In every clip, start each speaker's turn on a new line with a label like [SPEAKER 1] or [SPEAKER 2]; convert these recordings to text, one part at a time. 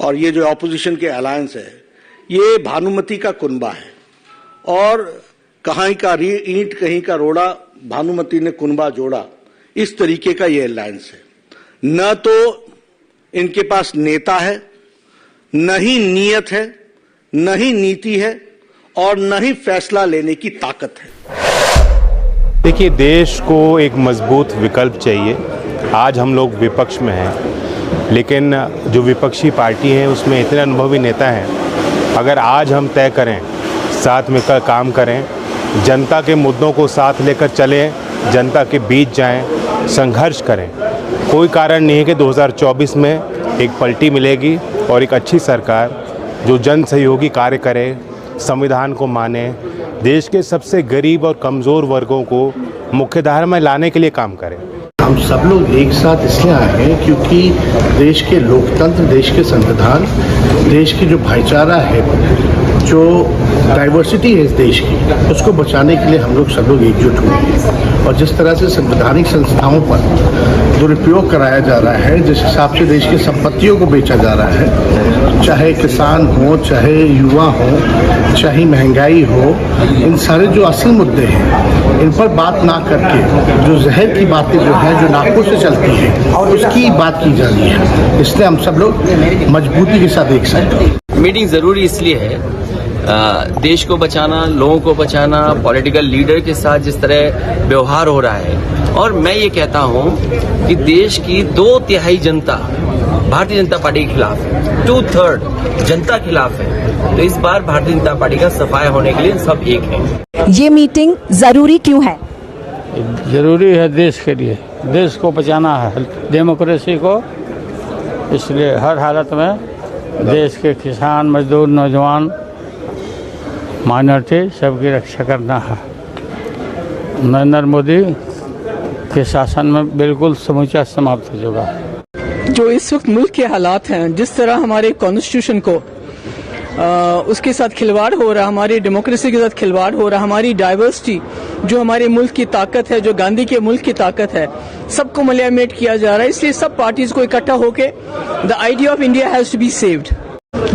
[SPEAKER 1] और ये जो ऑपोजिशन के अलायंस है, ये भानुमति का कुनबा है और कहीं का ईंट कहीं का रोड़ा, भानुमति ने कुनबा जोड़ा, इस तरीके का ये अलायंस है। न तो इनके पास नेता है, न ही नीयत है, न ही नीति है और न ही फैसला लेने की ताकत है।
[SPEAKER 2] देखिए, देश को एक मजबूत विकल्प चाहिए। आज हम लोग विपक्ष में हैं, लेकिन जो विपक्षी पार्टी है उसमें इतने अनुभवी नेता हैं। अगर आज हम तय करें, साथ मिलकर काम करें, जनता के मुद्दों को साथ लेकर चलें, जनता के बीच जाएं, संघर्ष करें, कोई कारण नहीं है कि 2024 में एक पलटी मिलेगी और एक अच्छी सरकार जो जन सहयोगी कार्य करे, संविधान को माने, देश के सबसे गरीब और कमज़ोर वर्गों को मुख्यधारा में लाने के लिए काम करे।
[SPEAKER 3] हम सब लोग एक साथ इसलिए आए हैं क्योंकि देश के लोकतंत्र, देश के संविधान, देश की जो भाईचारा है, जो डाइवर्सिटी है इस देश की, उसको बचाने के लिए हम लोग सब लोग एकजुट हुए हैं। और जिस तरह से संवैधानिक संस्थाओं पर दुरुपयोग कराया जा रहा है, जिस हिसाब से देश की संपत्तियों को बेचा जा रहा है, चाहे किसान हो, चाहे युवा हो, चाहे महंगाई हो, इन सारे जो असल मुद्दे हैं, इन पर बात ना करके जो जहर की बातें जो हैं, जो नाकों से चलती हैं, उसकी बात की जा रही है। इसलिए हम सब लोग मजबूती के साथ एक साथ हैं।
[SPEAKER 4] मीटिंग जरूरी इसलिए है, देश को बचाना, लोगों को बचाना, पॉलिटिकल लीडर के साथ जिस तरह व्यवहार हो रहा है, और मैं ये कहता हूं कि देश की 2/3 जनता भारतीय जनता पार्टी के खिलाफ है, 2/3 जनता खिलाफ है। तो इस बार भारतीय जनता पार्टी का सफाया होने के लिए सब एक है।
[SPEAKER 5] ये मीटिंग जरूरी क्यों है?
[SPEAKER 6] जरूरी है देश के लिए, देश को बचाना है, डेमोक्रेसी को, इसलिए हर हालत में देश के किसान, मजदूर, नौजवान, माइनॉरिटी सबकी रक्षा करना है। नरेंद्र मोदी के शासन में बिल्कुल समूचा समाप्त हो चुका है।
[SPEAKER 7] जो इस वक्त मुल्क के हालात हैं, जिस तरह हमारे कॉन्स्टिट्यूशन को उसके साथ खिलवाड़ हो रहा, हमारी डेमोक्रेसी के साथ खिलवाड़ हो रहा, हमारी डाइवर्सिटी जो हमारे मुल्क की ताकत है, जो गांधी के मुल्क की ताकत है, सबको मलियामेट किया जा रहा है। इसलिए सब पार्टीज को इकट्ठा होके the idea of India has to be saved.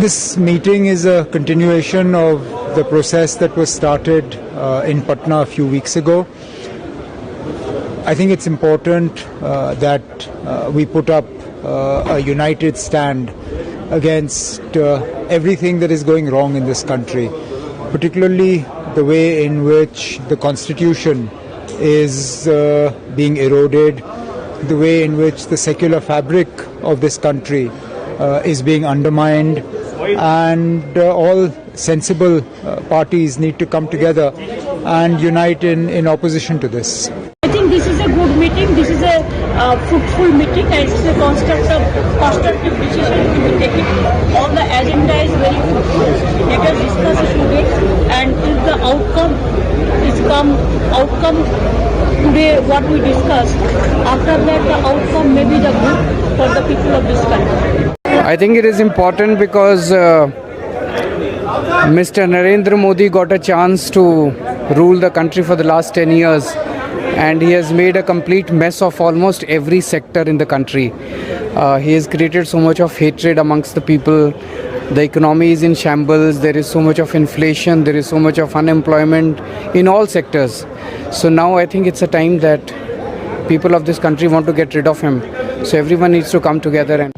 [SPEAKER 8] This meeting is a continuation of the process that was started in Patna a few weeks ago. I think it's important that we put up a united stand against everything that is going wrong in this country, particularly the way in which the Constitution is being eroded, the way in which the secular fabric of this country is being undermined, and all sensible parties need to come together and unite in opposition to this.
[SPEAKER 9] I think this is a good meeting, this is a fruitful meeting, and it's a constructive decision to be taken. All the agenda is very fruitful. Let us discuss it today, and if the outcome today what we discussed, after that the outcome may be the good for the people of this country.
[SPEAKER 10] I think it is important because Mr. Narendra Modi got a chance to rule the country for the last 10 years, and he has made a complete mess of almost every sector in the country. He has created so much of hatred amongst the people. The economy is in shambles. There is so much of inflation. There is so much of unemployment in all sectors. So now I think it's a time that people of this country want to get rid of him. So everyone needs to come together and